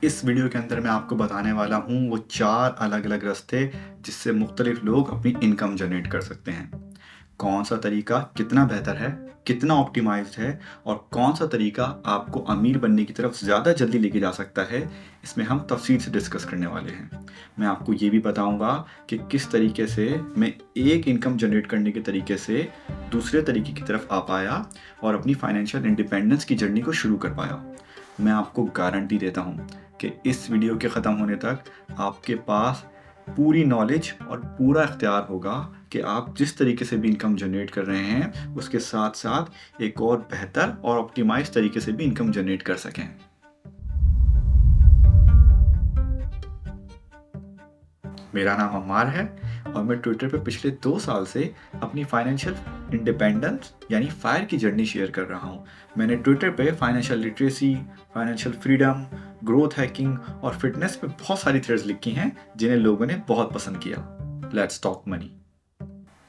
इस वीडियो के अंदर मैं आपको बताने वाला हूँ वो 4 अलग-अलग रास्ते जिससे मुख्तलिफ लोग अपनी इनकम जनरेट कर सकते हैं। कौन सा तरीका कितना बेहतर है, कितना ऑप्टिमाइज़्ड है और कौन सा तरीका आपको अमीर बनने की तरफ ज़्यादा जल्दी लेके जा सकता है, इसमें हम तफ़सील से डिस्कस करने वाले हैं। मैं आपको ये भी बताऊँगा कि किस तरीके से मैं एक इनकम जनरेट करने के तरीके से दूसरे तरीके की तरफ आ पाया और अपनी फाइनेंशियल इंडिपेंडेंस की जर्नी को शुरू कर पाया। मैं आपको गारंटी देता हूँ कि इस वीडियो के ख़त्म होने तक आपके पास पूरी नॉलेज और पूरा इख्तियार होगा कि आप जिस तरीके से भी इनकम जनरेट कर रहे हैं उसके साथ साथ एक और बेहतर और ऑप्टिमाइज़ तरीके से भी इनकम जनरेट कर सकें। मेरा नाम अम्मार है और मैं ट्विटर पे पिछले 2 साल से अपनी फाइनेंशियल इंडिपेंडेंस यानी फायर की जर्नी शेयर कर रहा हूँ। मैंने ट्विटर पे financial literacy, financial freedom, growth hacking और फिटनेस पे बहुत सारी थ्रेड्स लिखी हैं जिन्हें लोगों ने बहुत पसंद किया। Let's talk money.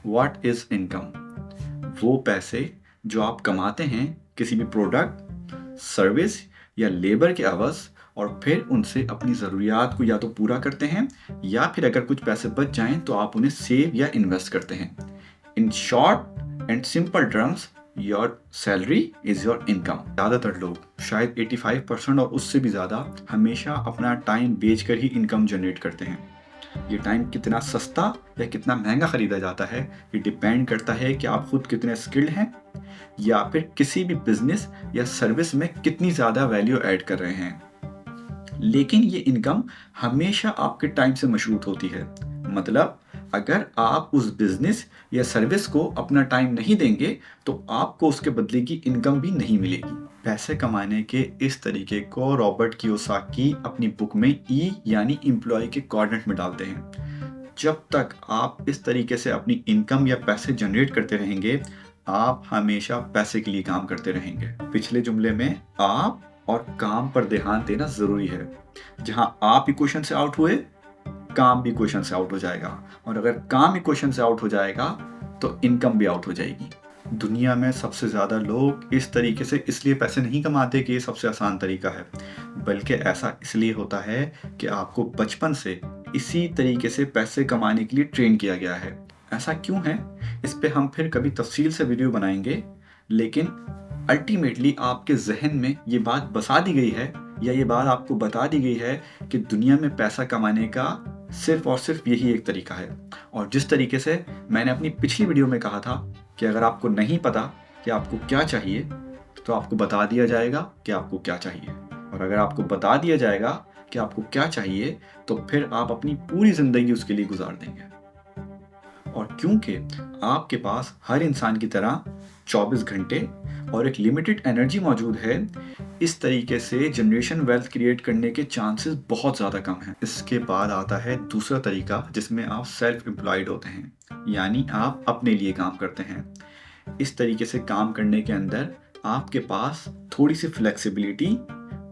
What is income? वो पैसे जो आप कमाते हैं किसी भी प्रोडक्ट, सर्विस या लेबर के एवज़ और फिर उनसे अपनी ज़रूरियात को या तो पूरा करते हैं या फिर अगर कुछ पैसे बच जाएं तो आप उन्हें सेव या इन्वेस्ट करते हैं। In short and simple terms your salary is your income. ज़्यादातर लोग शायद 85% और उससे भी ज़्यादा हमेशा अपना टाइम बेचकर ही इनकम जनरेट करते हैं। ये टाइम कितना सस्ता या कितना महंगा ख़रीदा जाता है ये डिपेंड करता है कि आप खुद कितने स्किल्ड हैं या फिर किसी भी बिजनेस या सर्विस में कितनी ज़्यादा वैल्यू ऐड कर रहे हैं। लेकिन ये इनकम हमेशा आपके टाइम से मशरूत होती है। मतलब अगर आप उस बिजनेस या सर्विस को अपना टाइम नहीं देंगे तो आपको उसके बदले की इनकम भी नहीं मिलेगी। पैसे कमाने के इस तरीके को रॉबर्ट कियोसाकी अपनी बुक में ई यानी एम्प्लॉय के क्वाड्रेंट में डालते हैं। जब तक आप इस तरीके से अपनी इनकम या पैसे जनरेट करते रहेंगे आप हमेशा पैसे के लिए काम करते रहेंगे। पिछले जुमले में आप और काम पर ध्यान देना जरूरी है। जहां आप इक्वेशन से आउट हुए काम भी इक्वेशन से आउट हो जाएगा और अगर काम इक्वेशन से आउट हो जाएगा तो इनकम भी आउट हो जाएगी। दुनिया में सबसे ज़्यादा लोग इस तरीके से इसलिए पैसे नहीं कमाते कि ये सबसे आसान तरीका है, बल्कि ऐसा इसलिए होता है कि आपको बचपन से इसी तरीके से पैसे कमाने के लिए ट्रेन किया गया है। ऐसा क्यों है इस पे हम फिर कभी तफसील से वीडियो बनाएंगे, लेकिन अल्टीमेटली आपके जहन में ये बात बसा दी गई है या ये बात आपको बता दी गई है कि दुनिया में पैसा कमाने का सिर्फ और सिर्फ यही एक तरीका है। और जिस तरीके से मैंने अपनी पिछली वीडियो में कहा था कि अगर आपको नहीं पता कि आपको क्या चाहिए तो आपको बता दिया जाएगा कि आपको क्या चाहिए, और अगर आपको बता दिया जाएगा कि आपको क्या चाहिए तो फिर आप अपनी पूरी ज़िंदगी उसके लिए गुजार देंगे। और क्योंकि आपके पास हर इंसान की तरह 24 घंटे और एक लिमिटेड एनर्जी मौजूद है, इस तरीके से जनरेशन वेल्थ क्रिएट करने के चांसेस बहुत ज़्यादा कम हैं। इसके बाद आता है दूसरा तरीका जिसमें आप सेल्फ एम्प्लॉयड होते हैं, यानी आप अपने लिए काम करते हैं। इस तरीके से काम करने के अंदर आपके पास थोड़ी सी फ्लेक्सिबिलिटी,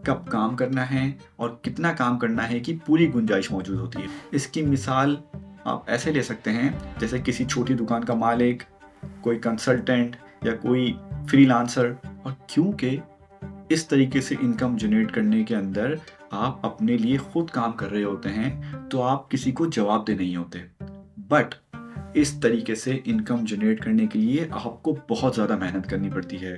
कब काम करना है और कितना काम करना है की पूरी गुंजाइश मौजूद होती है। इसकी मिसाल आप ऐसे ले सकते हैं जैसे किसी छोटी दुकान का मालिक, कोई कंसल्टेंट या कोई फ्रीलांसर। और क्योंकि इस तरीके से इनकम जनरेट करने के अंदर आप अपने लिए खुद काम कर रहे होते हैं तो आप किसी को जवाबदेह नहीं होते। बट इस तरीके से इनकम जनरेट करने के लिए आपको बहुत ज़्यादा मेहनत करनी पड़ती है।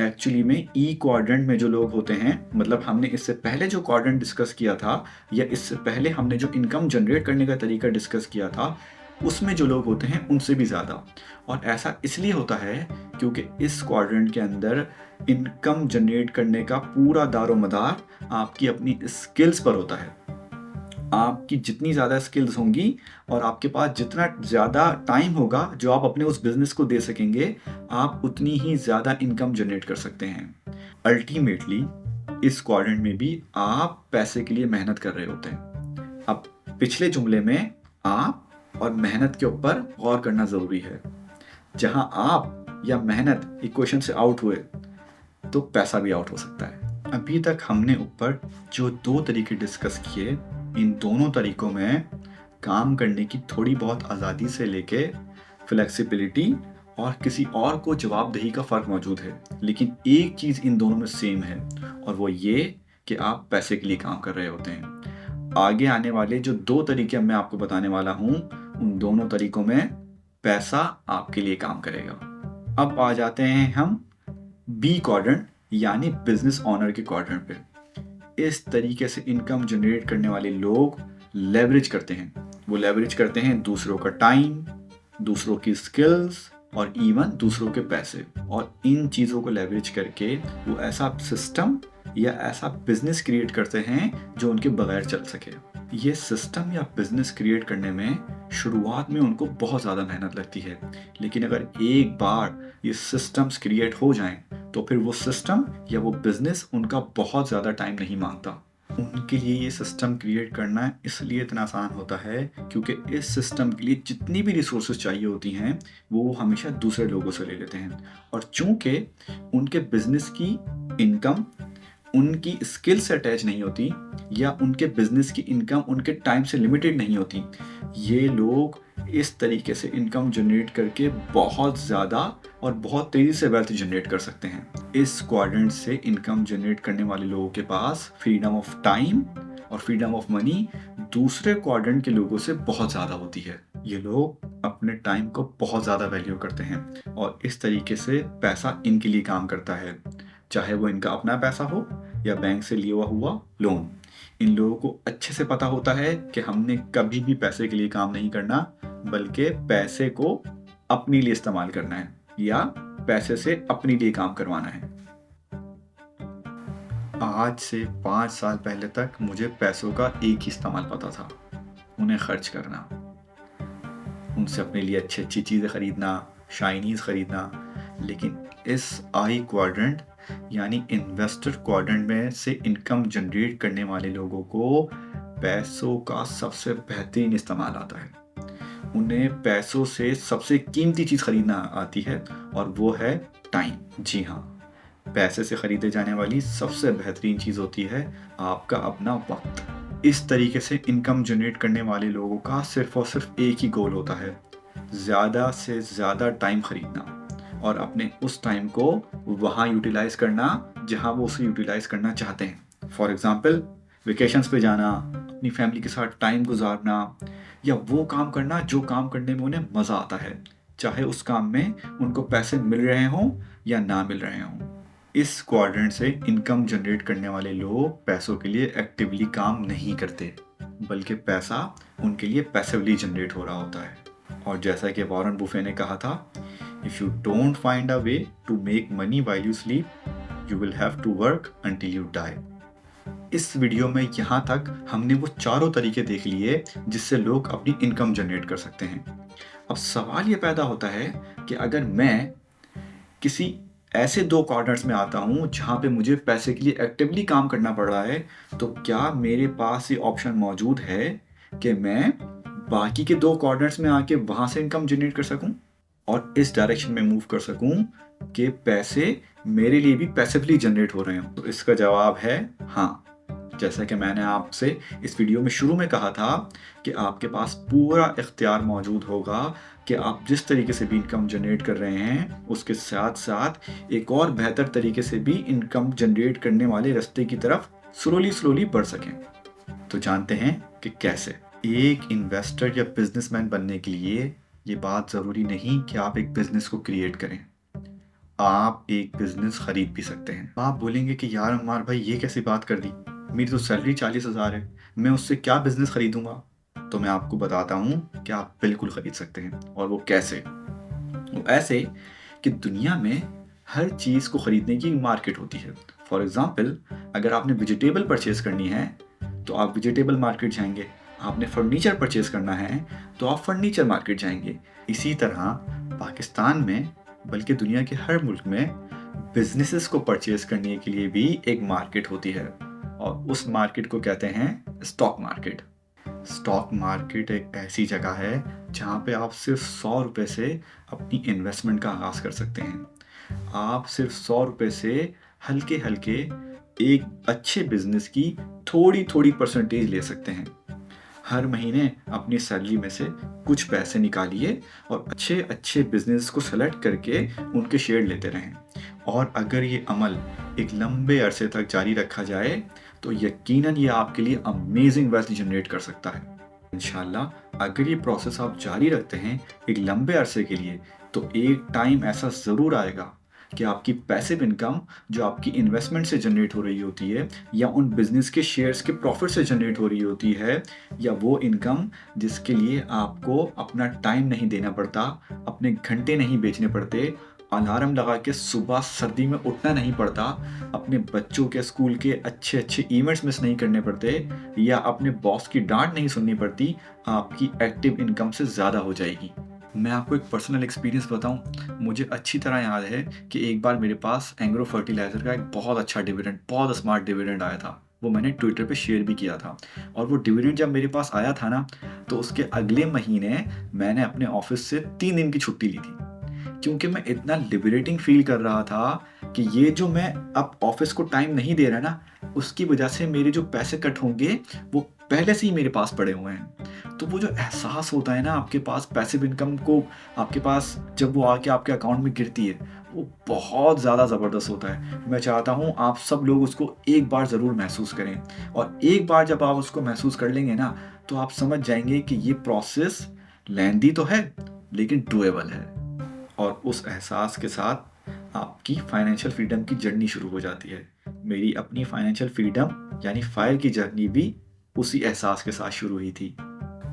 एक्चुअली में ई क्वाड्रेंट में जो लोग होते हैं, मतलब हमने इससे पहले जो क्वाड्रेंट डिस्कस किया था या इससे पहले हमने जो इनकम जनरेट करने का तरीका डिस्कस किया था, उसमें जो लोग होते हैं उनसे भी ज़्यादा। और ऐसा इसलिए होता है क्योंकि इस क्वाड्रेंट के अंदर इनकम जनरेट करने का पूरा दारोमदार आपकी अपनी स्किल्स पर होता है। आपकी जितनी ज़्यादा स्किल्स होंगी और आपके पास जितना ज़्यादा टाइम होगा जो आप अपने उस बिजनेस को दे सकेंगे, आप उतनी ही ज़्यादा इनकम जनरेट कर सकते हैं। अल्टीमेटली इस क्वाड्रेंट में भी आप पैसे के लिए मेहनत कर रहे होते हैं। अब पिछले जुमले में आप और मेहनत के ऊपर गौर करना ज़रूरी है। जहां आप या मेहनत इक्वेशन से आउट हुए तो पैसा भी आउट हो सकता है। अभी तक हमने ऊपर जो 2 तरीके डिस्कस किए, इन दोनों तरीकों में काम करने की थोड़ी बहुत आज़ादी से लेके फ्लेक्सिबिलिटी और किसी और को जवाबदेही का फ़र्क मौजूद है, लेकिन एक चीज़ इन दोनों में सेम है और वो ये कि आप पैसे के लिए काम कर रहे होते हैं। आगे आने वाले जो 2 तरीके मैं आपको बताने वाला हूँ, उन दोनों तरीकों में पैसा आपके लिए काम करेगा। अब आ जाते हैं हम बी क्वाड्रेंट यानी बिजनेस ओनर के क्वाड्रेंट पे। इस तरीके से इनकम जनरेट करने वाले लोग लेवरेज करते हैं। वो लेवरेज करते हैं दूसरों का टाइम, दूसरों की स्किल्स और इवन दूसरों के पैसे, और इन चीज़ों को लेवरेज करके वो ऐसा सिस्टम या ऐसा बिजनेस क्रिएट करते हैं जो उनके बगैर चल सके। ये सिस्टम या बिजनेस क्रिएट करने में शुरुआत में उनको बहुत ज़्यादा मेहनत लगती है, लेकिन अगर एक बार ये सिस्टम्स क्रिएट हो जाएं तो फिर वो सिस्टम या वो बिजनेस उनका बहुत ज़्यादा टाइम नहीं मांगता। उनके लिए ये सिस्टम क्रिएट करना इसलिए इतना आसान होता है क्योंकि इस सिस्टम के लिए जितनी भी रिसोर्सेज चाहिए होती हैं वो हमेशा दूसरे लोगों से ले लेते हैं, और चूंकि उनके बिजनेस की इनकम उनकी स्किल से अटैच नहीं होती या उनके बिजनेस की इनकम उनके टाइम से लिमिटेड नहीं होती, ये लोग इस तरीके से इनकम जनरेट करके बहुत ज़्यादा और बहुत तेज़ी से वेल्थ जनरेट कर सकते हैं। इस क्वाड्रेंट से इनकम जनरेट करने वाले लोगों के पास फ्रीडम ऑफ टाइम और फ्रीडम ऑफ मनी दूसरे क्वाड्रेंट के लोगों से बहुत ज़्यादा होती है। ये लोग अपने टाइम को बहुत ज़्यादा वैल्यू करते हैं और इस तरीके से पैसा इनके लिए काम करता है, चाहे वो इनका अपना पैसा हो या बैंक से लिया हुआ लोन। इन लोगों को अच्छे से पता होता है कि हमने कभी भी पैसे के लिए काम नहीं करना, बल्कि पैसे को अपने लिए इस्तेमाल करना है या पैसे से अपने लिए काम करवाना है। आज से 5 साल पहले तक मुझे पैसों का एक ही इस्तेमाल पता था, उन्हें खर्च करना, उनसे अपने लिए अच्छी चीज़ें खरीदना, शाइनीज खरीदना। लेकिन इस आई क्वाड्रेंट यानी इन्वेस्टर क्वाड्रेंट में से इनकम जनरेट करने वाले लोगों को पैसों का सबसे बेहतरीन इस्तेमाल आता है। उन्हें पैसों से सबसे कीमती चीज़ खरीदना आती है और वो है टाइम। जी हाँ, पैसे से खरीदे जाने वाली सबसे बेहतरीन चीज़ होती है आपका अपना वक्त। इस तरीके से इनकम जनरेट करने वाले लोगों का सिर्फ और सिर्फ एक ही गोल होता है, ज़्यादा से ज़्यादा टाइम खरीदना और अपने उस टाइम को वहाँ यूटिलाइज़ करना जहाँ वो उसे यूटिलाइज़ करना चाहते हैं। फॉर एग्ज़ाम्पल, वेकेशंस पे जाना, अपनी फैमिली के साथ टाइम गुजारना या वो काम करना जो काम करने में उन्हें मज़ा आता है, चाहे उस काम में उनको पैसे मिल रहे हों या ना मिल रहे हों। इस क्वाड्रेंट से इनकम जनरेट करने वाले लोग पैसों के लिए एक्टिवली काम नहीं करते, बल्कि पैसा उनके लिए पैसिवली जनरेट हो रहा होता है। और जैसा कि वॉरेन बुफे ने कहा था, If you don't find a way to make money while you sleep, you will have to work until you die. इस वीडियो में यहाँ तक हमने वो चारों तरीके देख लिए जिससे लोग अपनी इनकम जनरेट कर सकते हैं। अब सवाल ये पैदा होता है कि अगर मैं किसी ऐसे 2 क्वाड्रेंट्स में आता हूँ जहाँ पे मुझे पैसे के लिए एक्टिवली काम करना पड़ रहा है, तो क्या मेरे पास ये ऑप्शन मौजूद है कि मैं बाकी के 2 क्वाड्रेंट्स में आके वहाँ से इनकम जनरेट कर सकूँ और इस डायरेक्शन में मूव कर सकूं कि पैसे मेरे लिए भी पैसिवली जनरेट हो रहे हों? तो इसका जवाब है हाँ। जैसा कि मैंने आपसे इस वीडियो में शुरू में कहा था कि आपके पास पूरा इख्तियार मौजूद होगा कि आप जिस तरीके से भी इनकम जनरेट कर रहे हैं उसके साथ साथ एक और बेहतर तरीके से भी इनकम जनरेट करने वाले रास्ते की तरफ स्लोली बढ़ सकें। तो जानते हैं कि कैसे। एक इन्वेस्टर या बिजनेसमैन बनने के लिए ये बात ज़रूरी नहीं कि आप एक बिज़नेस को क्रिएट करें, आप एक बिज़नेस ख़रीद भी सकते हैं। आप बोलेंगे कि यार अम्मार भाई ये कैसी बात कर दी, मेरी तो सैलरी 40,000 है, मैं उससे क्या बिज़नेस ख़रीदूँगा? तो मैं आपको बताता हूँ कि आप बिल्कुल ख़रीद सकते हैं। और वो कैसे? वो ऐसे कि दुनिया में हर चीज़ को ख़रीदने की मार्केट होती है। फॉर एग्ज़ाम्पल, अगर आपने वेजिटेबल परचेज़ करनी है तो आप वेजिटेबल मार्केट जाएंगे, आपने फर्नीचर परचेज़ करना है तो आप फर्नीचर मार्केट जाएंगे। इसी तरह पाकिस्तान में, बल्कि दुनिया के हर मुल्क में, बिजनेसेस को परचेज़ करने के लिए भी एक मार्केट होती है और उस मार्केट को कहते हैं स्टॉक मार्केट। स्टॉक मार्केट एक ऐसी जगह है जहाँ पे आप सिर्फ 100 रुपये से अपनी इन्वेस्टमेंट का आगाज़ कर सकते हैं। आप सिर्फ 100 रुपये से हल्के हल्के एक अच्छे बिजनेस की थोड़ी परसेंटेज ले सकते हैं। हर महीने अपनी सैलरी में से कुछ पैसे निकालिए और अच्छे बिजनेस को सेलेक्ट करके उनके शेयर लेते रहें। और अगर ये अमल एक लंबे अरसे तक जारी रखा जाए तो यकीनन ये आपके लिए अमेजिंग वेल्थ जनरेट कर सकता है। इंशाल्लाह अगर ये प्रोसेस आप जारी रखते हैं एक लंबे अरसे के लिए, तो एक टाइम ऐसा ज़रूर आएगा कि आपकी पैसिव इनकम जो आपकी इन्वेस्टमेंट से जनरेट हो रही होती है, या उन बिजनेस के शेयर्स के प्रॉफिट से जनरेट हो रही होती है, या वो इनकम जिसके लिए आपको अपना टाइम नहीं देना पड़ता, अपने घंटे नहीं बेचने पड़ते, अलार्म लगा के सुबह सर्दी में उठना नहीं पड़ता, अपने बच्चों के स्कूल के अच्छे अच्छे इवेंट्स मिस नहीं करने पड़ते, या अपने बॉस की डांट नहीं सुननी पड़ती, आपकी एक्टिव इनकम से ज़्यादा हो जाएगी। मैं आपको एक पर्सनल एक्सपीरियंस बताऊं, मुझे अच्छी तरह याद है कि एक बार मेरे पास एंग्रो फर्टिलाइज़र का एक बहुत अच्छा डिविडेंड, बहुत स्मार्ट डिविडेंड आया था। वो मैंने ट्विटर पे शेयर भी किया था, और वो डिविडेंड जब मेरे पास आया था ना, तो उसके अगले महीने मैंने अपने ऑफिस से 3 दिन की छुट्टी ली थी, क्योंकि मैं इतना लिबरेटिंग फील कर रहा था कि ये जो मैं अब ऑफिस को टाइम नहीं दे रहा ना, उसकी वजह से मेरे जो पैसे कट होंगे वो पहले से ही मेरे पास पड़े हुए हैं। तो वो जो एहसास होता है ना आपके पास पैसिव इनकम को, आपके पास जब वो आके आपके अकाउंट में गिरती है, वो बहुत ज़्यादा ज़बरदस्त होता है। मैं चाहता हूँ आप सब लोग उसको एक बार ज़रूर महसूस करें, और एक बार जब आप उसको महसूस कर लेंगे ना, तो आप समझ जाएंगे कि ये प्रोसेस लेंदी तो है लेकिन डुएबल है। और उस एहसास के साथ आपकी फाइनेंशियल फ्रीडम की जर्नी शुरू हो जाती है। मेरी अपनी फाइनेंशियल फ्रीडम यानी फायर की जर्नी भी उसी एहसास के साथ शुरू हुई थी,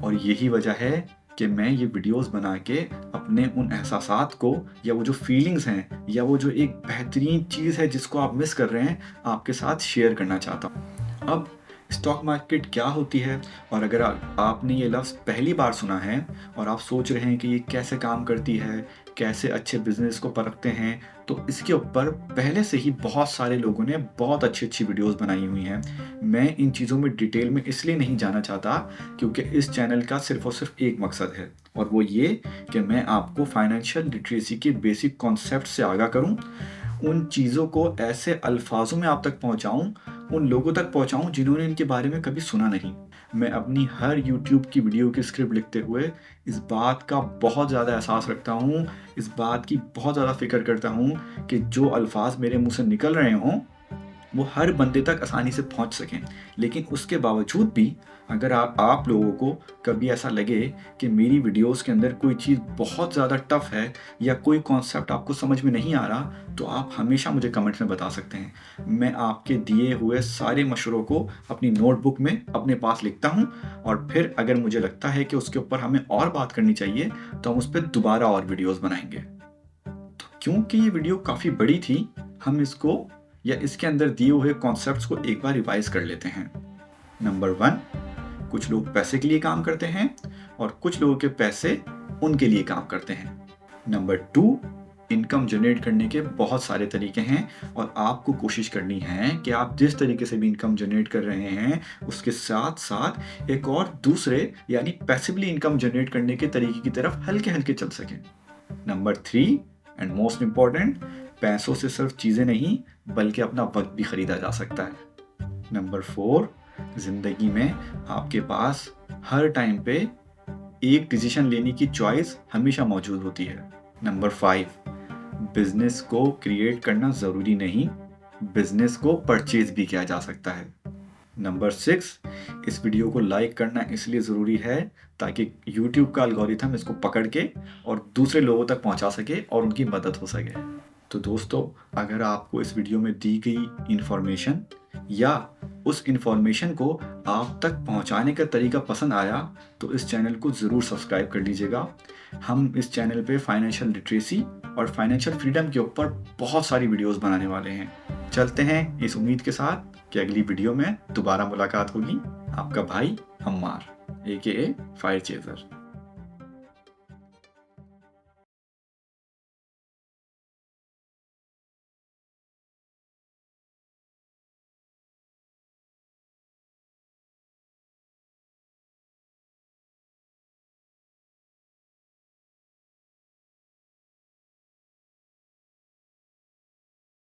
और यही वजह है कि मैं ये वीडियोस बना के अपने उन एहसासात को, या वो जो फीलिंग्स हैं, या वो जो एक बेहतरीन चीज़ है जिसको आप मिस कर रहे हैं, आपके साथ शेयर करना चाहता हूँ। अब स्टॉक मार्केट क्या होती है, और अगर आपने ये लफ्ज़ पहली बार सुना है और आप सोच रहे हैं कि ये कैसे काम करती है, कैसे अच्छे बिजनेस को परखते हैं, तो इसके ऊपर पहले से ही बहुत सारे लोगों ने बहुत अच्छी अच्छी वीडियोस बनाई हुई हैं। मैं इन चीज़ों में डिटेल में इसलिए नहीं जाना चाहता क्योंकि इस चैनल का सिर्फ और सिर्फ एक मकसद है, और वो ये कि मैं आपको फाइनेंशियल लिटरेसी के बेसिक कॉन्सेप्ट से आगाह करूं, उन चीज़ों को ऐसे अल्फाजों में आप तक पहुंचाऊं, उन लोगों तक पहुंचाऊं जिन्होंने इनके बारे में कभी सुना नहीं। मैं अपनी हर यूट्यूब की वीडियो की स्क्रिप्ट लिखते हुए इस बात का बहुत ज़्यादा एहसास रखता हूँ, इस बात की बहुत ज़्यादा फिक्र करता हूँ कि जो अल्फाज मेरे मुंह से निकल रहे हों वो हर बंदे तक आसानी से पहुंच सकें। लेकिन उसके बावजूद भी अगर आप लोगों को कभी ऐसा लगे कि मेरी वीडियोस के अंदर कोई चीज़ बहुत ज़्यादा टफ है, या कोई कॉन्सेप्ट आपको समझ में नहीं आ रहा, तो आप हमेशा मुझे कमेंट्स में बता सकते हैं। मैं आपके दिए हुए सारे मशवरों को अपनी नोटबुक में अपने पास लिखता हूँ, और फिर अगर मुझे लगता है कि उसके ऊपर हमें और बात करनी चाहिए तो हम उस पर दोबारा और वीडियोस बनाएंगे। तो क्योंकि ये वीडियो काफ़ी बड़ी थी, हम इसको या इसके अंदर दिए हुए कॉन्सेप्ट्स को एक बार रिवाइज कर लेते हैं। नंबर 1, कुछ लोग पैसे के लिए काम करते हैं और कुछ लोगों के पैसे उनके लिए काम करते हैं। नंबर 2, इनकम जनरेट करने के बहुत सारे तरीके हैं, और आपको कोशिश करनी है कि आप जिस तरीके से भी इनकम जनरेट कर रहे हैं उसके साथ साथ एक और दूसरे यानी पैसिवली इनकम जनरेट करने के तरीके की तरफ हल्के हल्के चल सकें। नंबर 3 एंड मोस्ट इम्पॉर्टेंट, पैसों से सिर्फ चीज़ें नहीं बल्कि अपना वक्त भी खरीदा जा सकता है। नंबर 4, जिंदगी में आपके पास हर टाइम पे एक डिसीजन लेने की चॉइस हमेशा मौजूद होती है। नंबर 5, बिजनेस को क्रिएट करना ज़रूरी नहीं, बिजनेस को परचेज भी किया जा सकता है। नंबर 6, इस वीडियो को लाइक करना इसलिए ज़रूरी है ताकि YouTube का एल्गोरिथम इसको पकड़ के और दूसरे लोगों तक पहुंचा सके और उनकी मदद हो सके। तो दोस्तों, अगर आपको इस वीडियो में दी गई इन्फॉर्मेशन या उस इन्फॉर्मेशन को आप तक पहुंचाने का तरीका पसंद आया, तो इस चैनल को ज़रूर सब्सक्राइब कर लीजिएगा। हम इस चैनल पे फाइनेंशियल लिटरेसी और फाइनेंशियल फ्रीडम के ऊपर बहुत सारी वीडियोस बनाने वाले हैं। चलते हैं इस उम्मीद के साथ कि अगली वीडियो में दोबारा मुलाकात होगी। आपका भाई अम्मार AKA फायर चेजर।